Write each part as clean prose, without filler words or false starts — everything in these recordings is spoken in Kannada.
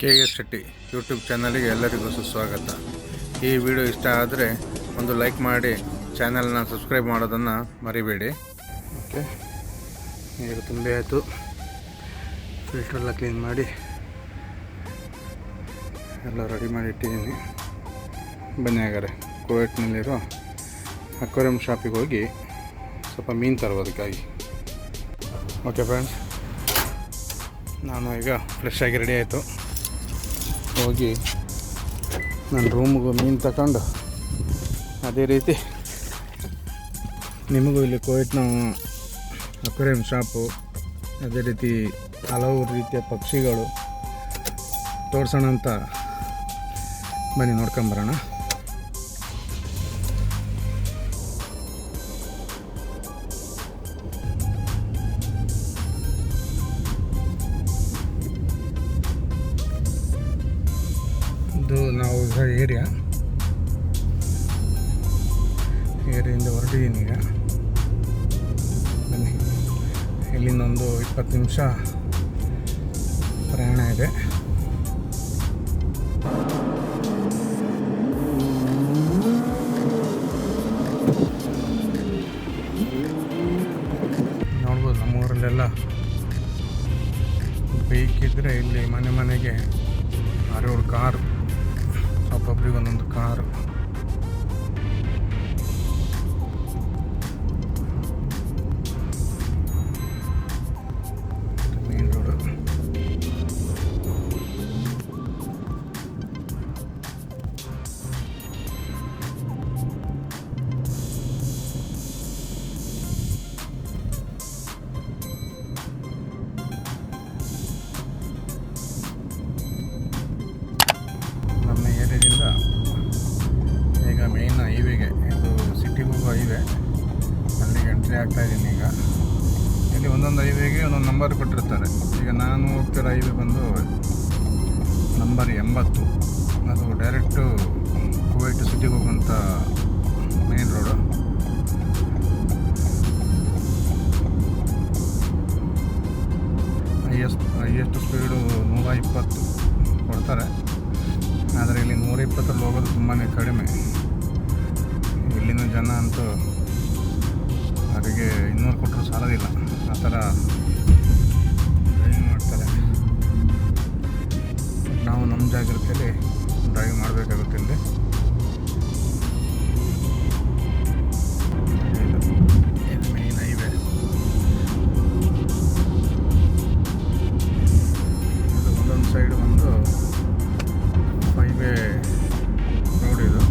KS ಶೆಟ್ಟಿ ಯೂಟ್ಯೂಬ್ ಚಾನಲ್ಗೆ ಎಲ್ಲರಿಗೂ ಸುಸ್ವಾಗತ. ಈ ವಿಡಿಯೋ ಇಷ್ಟ ಆದರೆ ಒಂದು ಲೈಕ್ ಮಾಡಿ ಚಾನಲ್ನ ಸಬ್ಸ್ಕ್ರೈಬ್ ಮಾಡೋದನ್ನು ಮರಿಬೇಡಿ. ಓಕೆ, ನೀರು ತುಂಬಿ ಆಯಿತು. ಫಿಲ್ಟ್ರೆಲ್ಲ ಕ್ಲೀನ್ ಮಾಡಿ ಎಲ್ಲ ರೆಡಿ ಮಾಡಿ ಇಟ್ಟಿದ್ದೀನಿ. ಬನ್ನಿ ಹಾಗಾದ್ರೆ ಕುವೈಟ್ನಲ್ಲಿರೋ ಅಕ್ವೇರಿಯಂ ಶಾಪಿಗೆ ಹೋಗಿ ಸ್ವಲ್ಪ ಮೀನು ತರೋದಕ್ಕಾಗಿ. ಓಕೆ ಫ್ರೆಂಡ್ಸ್, ನಾನು ಈಗ ಫ್ರೆಶ್ ಆಗಿ ರೆಡಿ ಆಯಿತು. ಹೋಗಿ ನನ್ನ ರೂಮಿಗೂ ಮೀನು ತಗೊಂಡು ಅದೇ ರೀತಿ ನಿಮಗೂ ಇಲ್ಲಿ ಕುವೈಟ್ನ ಅಕ್ವೇರಿಯಂ ಶಾಪು, ಅದೇ ರೀತಿ ಹಲವು ರೀತಿಯ ಪಕ್ಷಿಗಳು ತೋರಿಸೋಣ ಅಂತ ಬನ್ನಿ ನೋಡ್ಕೊಂಬರೋಣ. ಇದು ನಾವು ಏರಿಯಿಂದ ಹೊರಟಿದ್ದೀನಿ ಈಗ. ಬನ್ನಿ, ಇಲ್ಲಿಂದ ಒಂದು 20 ನಿಮಿಷ ಪ್ರಯಾಣ ಇದೆ. ನೋಡ್ಬೋದು, ನಮ್ಮೂರಲ್ಲೆಲ್ಲ ಬೈಕ್ ಇದ್ದರೆ ಇಲ್ಲಿ ಮನೆ ಮನೆಗೆ 6-7 ಕಾರು, ಒಬ್ಬೊಬ್ರಿಗೆ ಒಂದೊಂದು ಕಾರು. Main road. ನಮ್ಮ ಏರಿಯಾದಿಂದ ಈಗ ಮೇಯ್ನ್ ಹೈವೇಗೆ, ಇದು ಸಿಟಿಗೆ ಹೋಗೋ ಹೈವೇ, ಅಲ್ಲಿಗೆ ಎಂಟ್ರಿ ಆಗ್ತಾಯಿದ್ದೀನಿ ಈಗ. ಇಲ್ಲಿ ಒಂದೊಂದು ಹೈವೇಗೆ ಒಂದೊಂದು ನಂಬರ್ ಕೊಟ್ಟಿರ್ತಾರೆ. ಈಗ ನಾನು ಹೋಗ್ತಿರೋ ಹೈವೇ ಬಂದು ನಂಬರ್ 80. ಅದು ಡೈರೆಕ್ಟು ಕುವೈಟ್ ಸಿಟಿಗೆ ಹೋಗುವಂಥ ಮೇನ್ ರೋಡು. ಹೈಯೆಸ್ಟ್ ಸ್ಪೀಡು 120 ಕೊಡ್ತಾರೆ. ಆದರೆ ಇಲ್ಲಿ 120 ಹೋಗೋದು ತುಂಬಾ ಕಡಿಮೆ. ಇಲ್ಲಿನ ಜನ ಅಂತೂ ಅವರಿಗೆ 200 ಕೊಟ್ಟರು ಸಾಲೋದಿಲ್ಲ, ಆ ಥರ ಡ್ರೈವಿಂಗ್ ಮಾಡ್ತಾರೆ. ನಾವು ನಮ್ಮ ಜಾಗ್ರತೆಯಲ್ಲಿ ಡ್ರೈವ್ ಮಾಡಬೇಕಾಗುತ್ತೆ. ಇಲ್ಲಿ ಇದು ಮೇನ್ ಹೈವೇ. ಇದು ಒಂದೊಂದು ಸೈಡ್ ಒಂದು ಹೈವೇ ರೋಡ್. ಇದು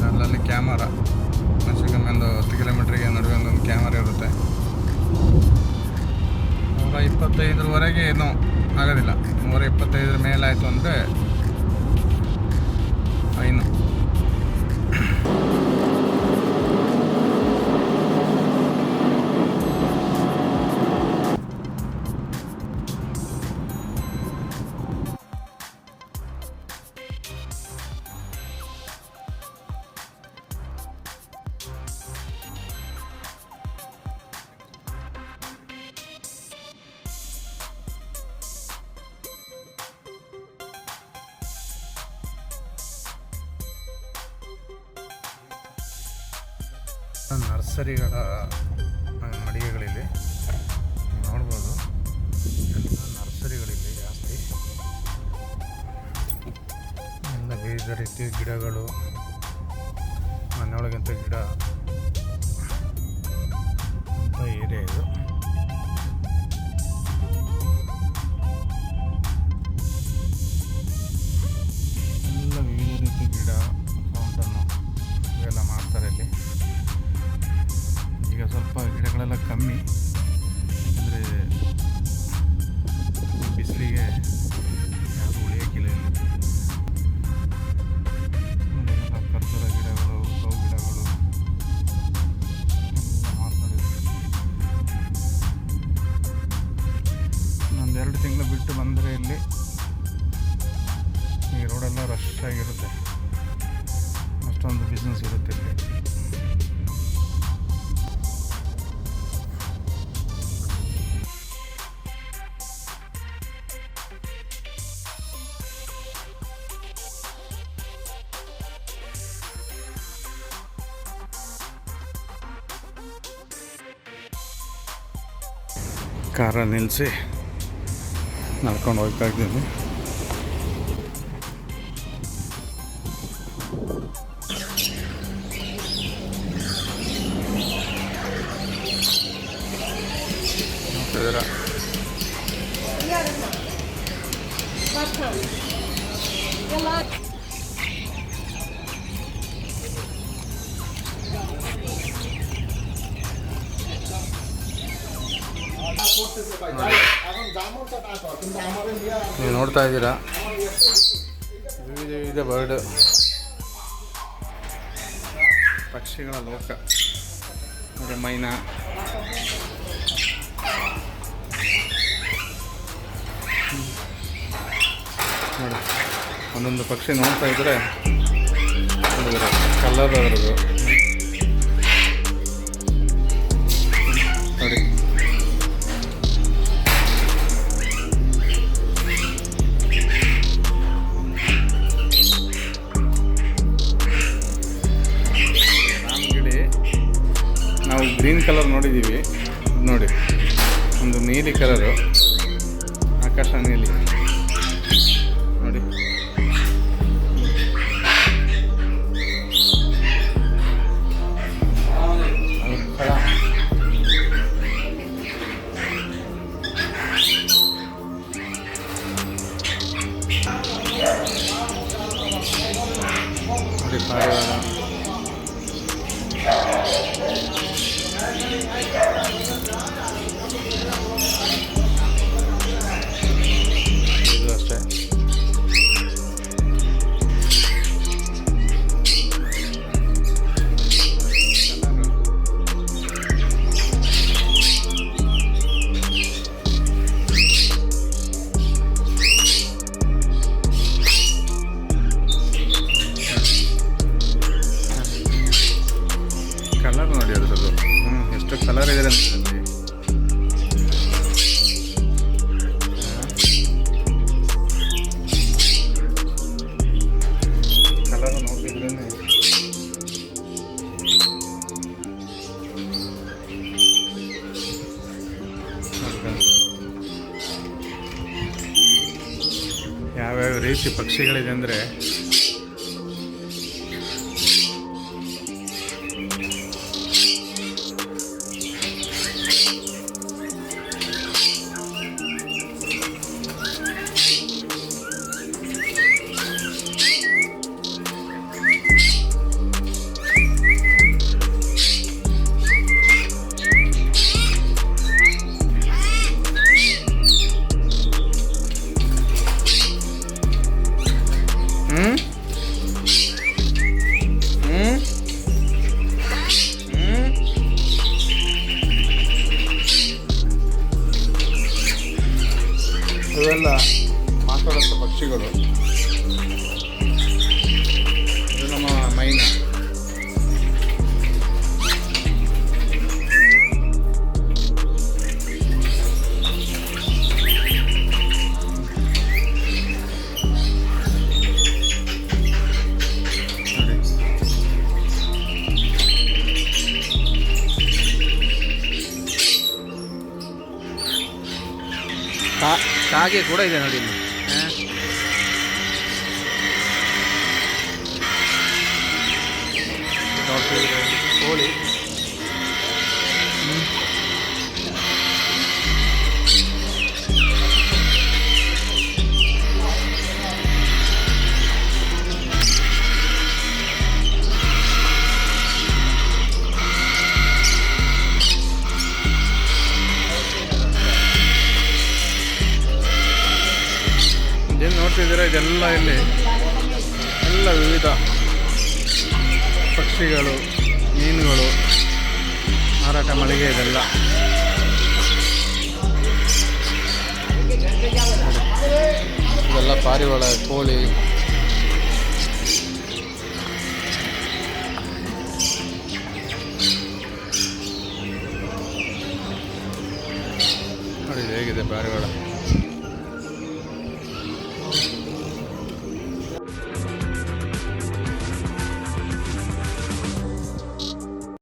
ಅಲ್ಲಲ್ಲಿ ಕ್ಯಾಮರಾ, ವರ್ಷಕ್ಕೊಮ್ಮೆ ಒಂದು 10 ಕಿಲೋಮೀಟ್ರಿಗೆ ನಡುವೆ ಒಂದೊಂದು ಕ್ಯಾಮರಾ ಇರುತ್ತೆ. 125ವರೆಗೆ ಏನೂ ಆಗೋದಿಲ್ಲ. 125 ಮೇಲೆ ಆಯಿತು ಅಂದರೆ ಫೈನು. ನರ್ಸರಿಗಳ ಮಳಿಗೆಗಳಿಲ್ಲಿ ನೋಡ್ಬೋದು. ಎಲ್ಲ ನರ್ಸರಿಗಳಿಲ್ಲಿ ಜಾಸ್ತಿ. ಎಲ್ಲ ವಿವಿಧ ರೀತಿಯ ಗಿಡಗಳು, ಮನೆಯೊಳಗಿಂತ ಗಿಡ ಅಂತ ಏರಿಯಾ ಇದು. ಎಲ್ಲ ವಿವಿಧ ರೀತಿಯ ಗಿಡ, ಫೌಂಟನ್ನು ಇವೆಲ್ಲ ಮಾಡ್ತಾರೆ ಇಲ್ಲಿ. ಈಗ ಸ್ವಲ್ಪ ಗಿಡಗಳೆಲ್ಲ ಕಮ್ಮಿ, ಅಂದರೆ ಬಿಸಿಲಿಗೆ ಯಾವುದು ಉಳಿಯೋಕ್ಕಿಲ್ಲ ಇಲ್ಲಿ. ಎಲ್ಲ ಕರ್ಪೂರ ಗಿಡಗಳು, ಕೌ ಗಿಡಗಳು ಎಲ್ಲ ಮಾತಾಡಿದ್ರು. 1-2 ತಿಂಗಳು ಬಿಟ್ಟು ಬಂದರೆ ಇಲ್ಲಿ ಈ ರೋಡ ಅಷ್ಟೊಂದು ಬಿಸ್ನೆಸ್ ಇರುತ್ತೆ ಇಲ್ಲಿ. ಕಾರ ನಿಲ್ಲಿಸಿ ನಡ್ಕೊಂಡು ಹೋಗ್ತಾ ಇದ್ದೀವಿ. ನೀವು ನೋಡ್ತಾ ಇದ್ದೀರಾ ವಿವಿಧ ವಿವಿಧ ಬರ್ಡ್ ಪಕ್ಷಿಗಳ ಲೋಕ. ಮತ್ತು ಮೈನಾ, ನೋಡಿ ಒಂದೊಂದು ಪಕ್ಷಿ ನೋಡ್ತಾ ಇದ್ದರೆ ಕಲರ್ ಅದರದು ನೋಡಿ. ನಾವು ಗ್ರೀನ್ ಕಲರ್ ನೋಡಿದ್ದೀವಿ, ನೋಡಿ ಒಂದು ನೀಲಿ ಕಲರು, ಆಕಾಶ ನೀಲಿ ನೋಡಿ. ನೋಡಿ ಪಾರಿವಾಳ, ಇದು ಅಷ್ಟೇ. ಕಲರ್ ನೋಡಿ ಅದರದ್ದು, ಎಷ್ಟು ಕಲರ್ ಇದೆ ಅಂತ. ಕಲರ್ ನೋಡಿದ್ರೆ ಯಾವ್ಯಾವ ರೀತಿ ಪಕ್ಷಿಗಳಿದೆ ಅಂದರೆ ಇವೆಲ್ಲ ಮಾತಾಡೋಂಥ ಪಕ್ಷಿಗಳು. ಇದು ನಮ್ಮ ಮೈನಾ. ಕಾಗೆ ಕೂಡ ಇದೆ ನೋಡಿ ಇಲ್ಲಿ. ಕೋಳಿ, ಏನು ನೋಡ್ತಿದ್ದೀರಾ ಇದೆಲ್ಲ ಇಲ್ಲಿ ಎಲ್ಲ ವಿವಿಧ ಪಕ್ಷಿಗಳು, ಮೀನುಗಳು, ಮಾರಾಟ ಮಳಿಗೆ ಇದೆಲ್ಲ. ಇದೆಲ್ಲ ಪಾರಿವಾಳ, ಕೋಳಿ, ಇದೆ ಪಾರಿವಾಳ.